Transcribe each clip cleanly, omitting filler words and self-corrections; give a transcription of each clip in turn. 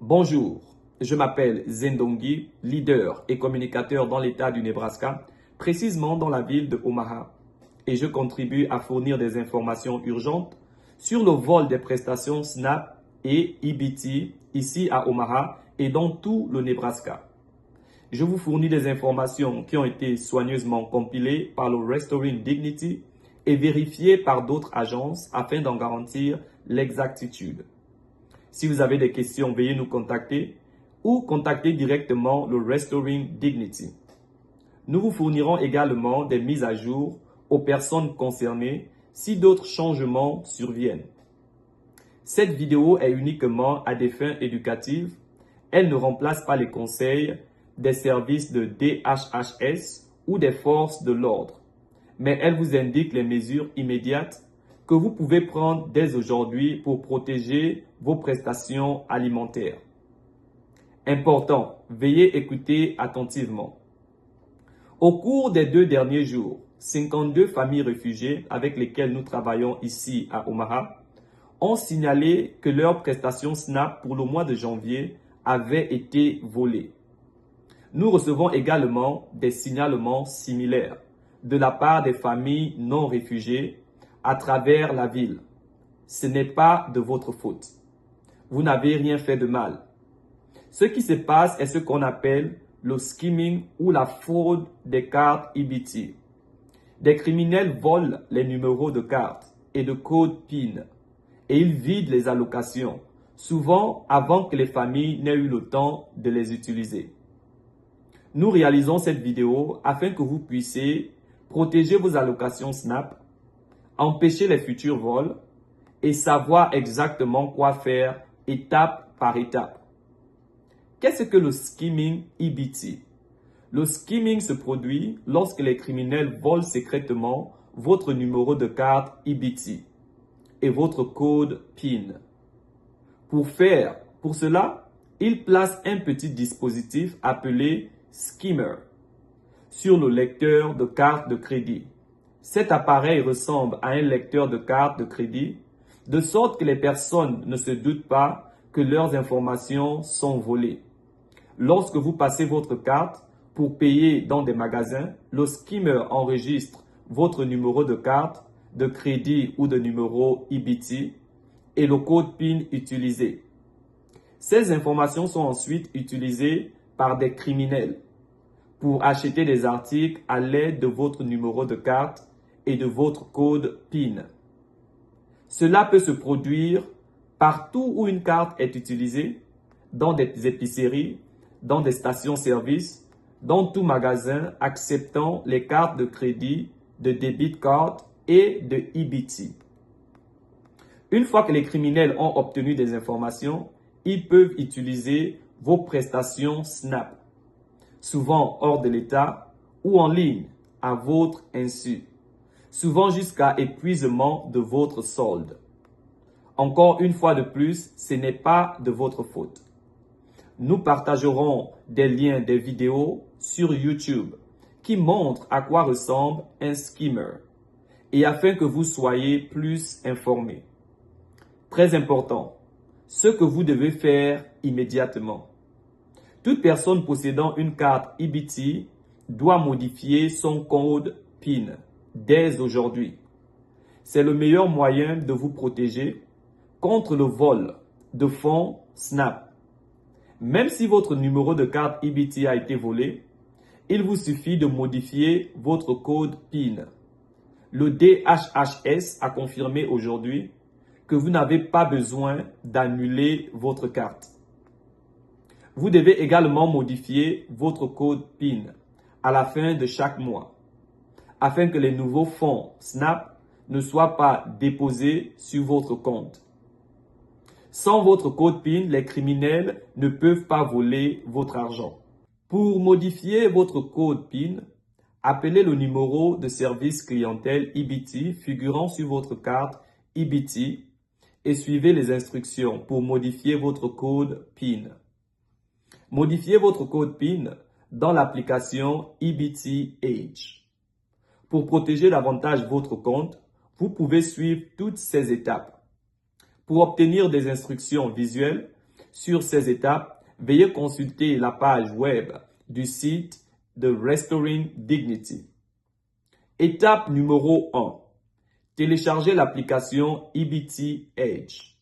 Bonjour, je m'appelle Zendongi, leader et communicateur dans l'État du Nebraska, précisément dans la ville de Omaha, et je contribue à fournir des informations urgentes sur le vol des prestations SNAP et EBT ici à Omaha et dans tout le Nebraska. Je vous fournis des informations qui ont été soigneusement compilées par le Restoring Dignity et vérifiées par d'autres agences afin d'en garantir l'exactitude. Si vous avez des questions, veuillez nous contacter ou contacter directement le Restoring Dignity. Nous vous fournirons également des mises à jour aux personnes concernées si d'autres changements surviennent. Cette vidéo est uniquement à des fins éducatives. Elle ne remplace pas les conseils des services de DHHS ou des forces de l'ordre, mais elle vous indique les mesures immédiates que vous pouvez prendre dès aujourd'hui pour protéger vos prestations alimentaires. Important, veuillez écouter attentivement. Au cours des 2 derniers jours, 52 familles réfugiées avec lesquelles nous travaillons ici à Omaha ont signalé que leurs prestations SNAP pour le mois de janvier avaient été volées. Nous recevons également des signalements similaires de la part des familles non réfugiées à travers la ville. Ce n'est pas de votre faute. Vous n'avez rien fait de mal. Ce qui se passe est ce qu'on appelle le skimming ou la fraude des cartes EBT. Des criminels volent les numéros de cartes et de codes PIN et ils vident les allocations, souvent avant que les familles n'aient eu le temps de les utiliser. Nous réalisons cette vidéo afin que vous puissiez protéger vos allocations SNAP, empêcher les futurs vols et savoir exactement quoi faire étape par étape. Qu'est-ce que le skimming EBT? Le skimming se produit lorsque les criminels volent secrètement votre numéro de carte EBT et votre code PIN. Pour cela, ils placent un petit dispositif appelé skimmer sur le lecteur de carte de crédit. Cet appareil ressemble à un lecteur de carte de crédit, de sorte que les personnes ne se doutent pas que leurs informations sont volées. Lorsque vous passez votre carte pour payer dans des magasins, le skimmer enregistre votre numéro de carte, de crédit ou de numéro EBT et le code PIN utilisé. Ces informations sont ensuite utilisées par des criminels pour acheter des articles à l'aide de votre numéro de carte et de votre code PIN. Cela peut se produire partout où une carte est utilisée, dans des épiceries, dans des stations-service, dans tout magasin acceptant les cartes de crédit, de debit card et de EBT. Une fois que les criminels ont obtenu des informations, ils peuvent utiliser vos prestations SNAP, souvent hors de l'État ou en ligne, à votre insu, souvent jusqu'à épuisement de votre solde. Encore une fois de plus, ce n'est pas de votre faute. Nous partagerons des liens, des vidéos sur YouTube qui montrent à quoi ressemble un skimmer et afin que vous soyez plus informés. Très important, ce que vous devez faire immédiatement. Toute personne possédant une carte EBT doit modifier son code PIN dès aujourd'hui. C'est le meilleur moyen de vous protéger contre le vol de fonds SNAP. Même si votre numéro de carte EBT a été volé, il vous suffit de modifier votre code PIN. Le DHHS a confirmé aujourd'hui que vous n'avez pas besoin d'annuler votre carte. Vous devez également modifier votre code PIN à la fin de chaque mois afin que les nouveaux fonds SNAP ne soient pas déposés sur votre compte. Sans votre code PIN, les criminels ne peuvent pas voler votre argent. Pour modifier votre code PIN, appelez le numéro de service clientèle EBT figurant sur votre carte EBT et suivez les instructions pour modifier votre code PIN. Modifiez votre code PIN dans l'application EBT Age. Pour protéger davantage votre compte, vous pouvez suivre toutes ces étapes. Pour obtenir des instructions visuelles, sur ces étapes, veuillez consulter la page web du site de Restoring Dignity. Étape numéro 1. Téléchargez l'application EBT Edge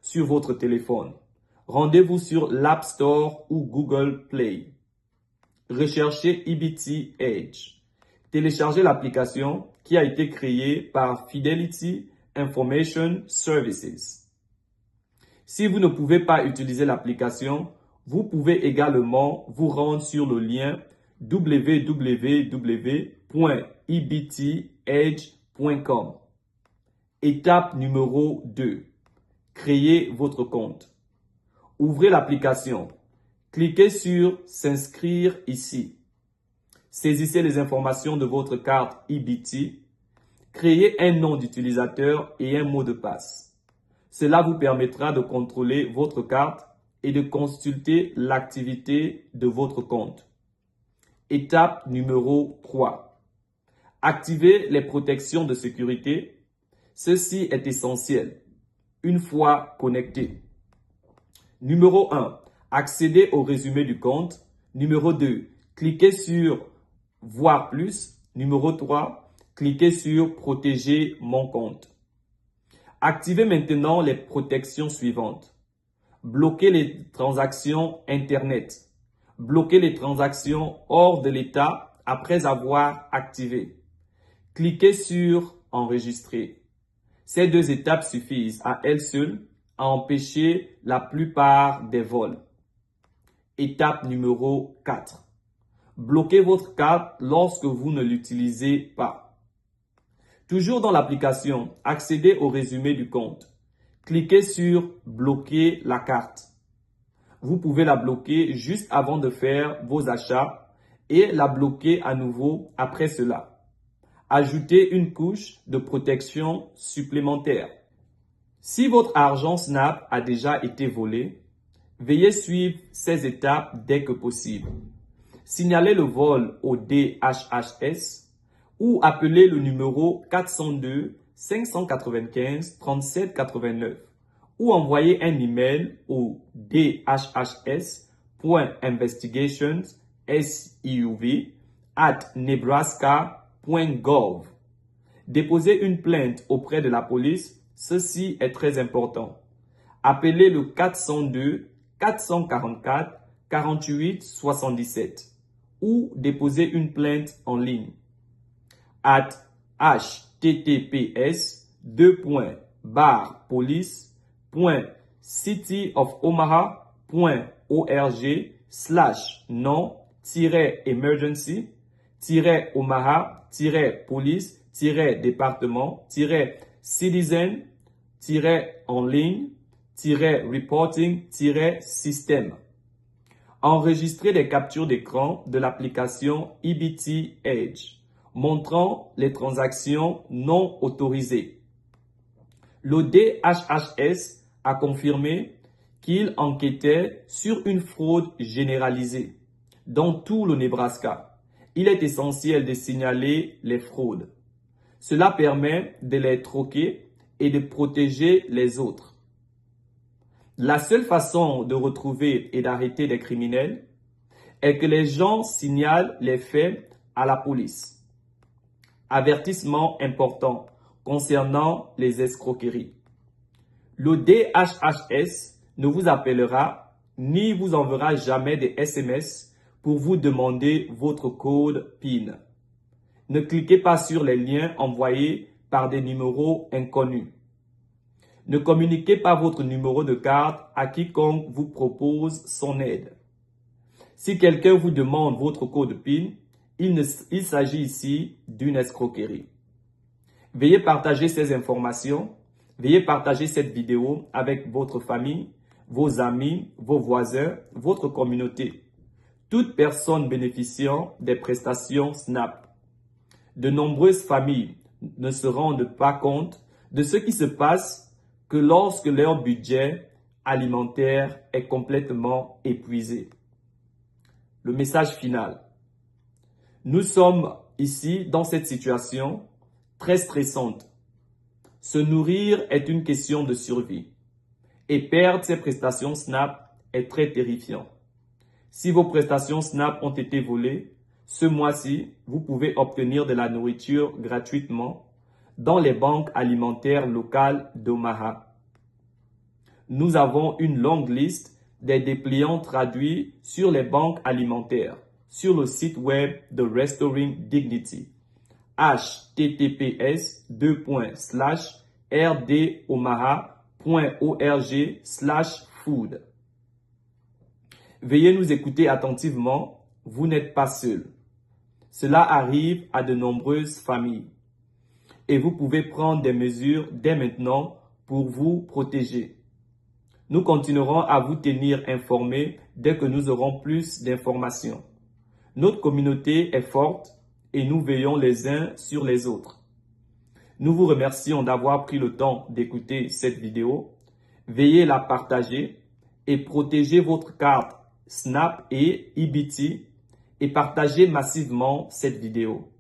sur votre téléphone. Rendez-vous sur l'App Store ou Google Play. Recherchez EBT Edge. Téléchargez l'application qui a été créée par Fidelity Information Services. Si vous ne pouvez pas utiliser l'application, vous pouvez également vous rendre sur le lien www.ebtedge.com. Étape numéro 2. Créez votre compte. Ouvrez l'application. Cliquez sur « S'inscrire » ici. Saisissez les informations de votre carte EBT. Créez un nom d'utilisateur et un mot de passe. Cela vous permettra de contrôler votre carte et de consulter l'activité de votre compte. Étape numéro 3. Activez les protections de sécurité. Ceci est essentiel une fois connecté. Numéro 1. Accédez au résumé du compte. Numéro 2. Cliquez sur « Voir plus ». Numéro 3. Cliquez sur « Protéger mon compte ». Activez maintenant les protections suivantes. Bloquez les transactions Internet. Bloquez les transactions hors de l'État après avoir activé. Cliquez sur « Enregistrer ». Ces 2 étapes suffisent à elles seules à empêcher la plupart des vols. Étape numéro 4. Bloquez votre carte lorsque vous ne l'utilisez pas. Toujours dans l'application, accédez au résumé du compte. Cliquez sur « Bloquer la carte ». Vous pouvez la bloquer juste avant de faire vos achats et la bloquer à nouveau après cela. Ajoutez une couche de protection supplémentaire. Si votre argent Snap a déjà été volé, veuillez suivre ces étapes dès que possible. Signalez le vol au DHHS ou appelez le numéro 402 595 37 89 ou envoyez un email au dhhs.investigations@nebraska.gov. Déposez une plainte auprès de la police, ceci est très important. Appelez le 402 444 48 77 ou déposez une plainte en ligne @city-of-omaha.org/non-emergency-police-département-police-reporting-system. Enregistrez les captures d'écran de l'application EBT Edge, montrant les transactions non autorisées. Le DHHS a confirmé qu'il enquêtait sur une fraude généralisée dans tout le Nebraska. Il est essentiel de signaler les fraudes. Cela permet de les troquer et de protéger les autres. La seule façon de retrouver et d'arrêter les criminels est que les gens signalent les faits à la police. Avertissement important concernant les escroqueries. Le DHHS ne vous appellera ni vous enverra jamais des SMS pour vous demander votre code PIN. Ne cliquez pas sur les liens envoyés par des numéros inconnus. Ne communiquez pas votre numéro de carte à quiconque vous propose son aide. Si quelqu'un vous demande votre code PIN, il s'agit ici d'une escroquerie. Veuillez partager ces informations, veuillez partager cette vidéo avec votre famille, vos amis, vos voisins, votre communauté, toute personne bénéficiant des prestations SNAP. De nombreuses familles ne se rendent pas compte de ce qui se passe que lorsque leur budget alimentaire est complètement épuisé. Le message final. Nous sommes ici dans cette situation très stressante. Se nourrir est une question de survie et perdre ses prestations SNAP est très terrifiant. Si vos prestations Snap ont été volées, ce mois-ci, vous pouvez obtenir de la nourriture gratuitement dans les banques alimentaires locales d'Omaha. Nous avons une longue liste des dépliants traduits sur les banques alimentaires sur le site web de Restoring Dignity. https://rdomaha.org/food. Veuillez nous écouter attentivement, vous n'êtes pas seul. Cela arrive à de nombreuses familles et vous pouvez prendre des mesures dès maintenant pour vous protéger. Nous continuerons à vous tenir informés dès que nous aurons plus d'informations. Notre communauté est forte et nous veillons les uns sur les autres. Nous vous remercions d'avoir pris le temps d'écouter cette vidéo. Veuillez la partager et protégez votre carte Snap et EBT et partagez massivement cette vidéo.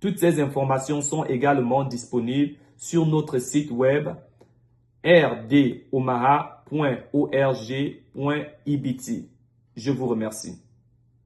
Toutes ces informations sont également disponibles sur notre site web rdomaha.org.ebt. Je vous remercie.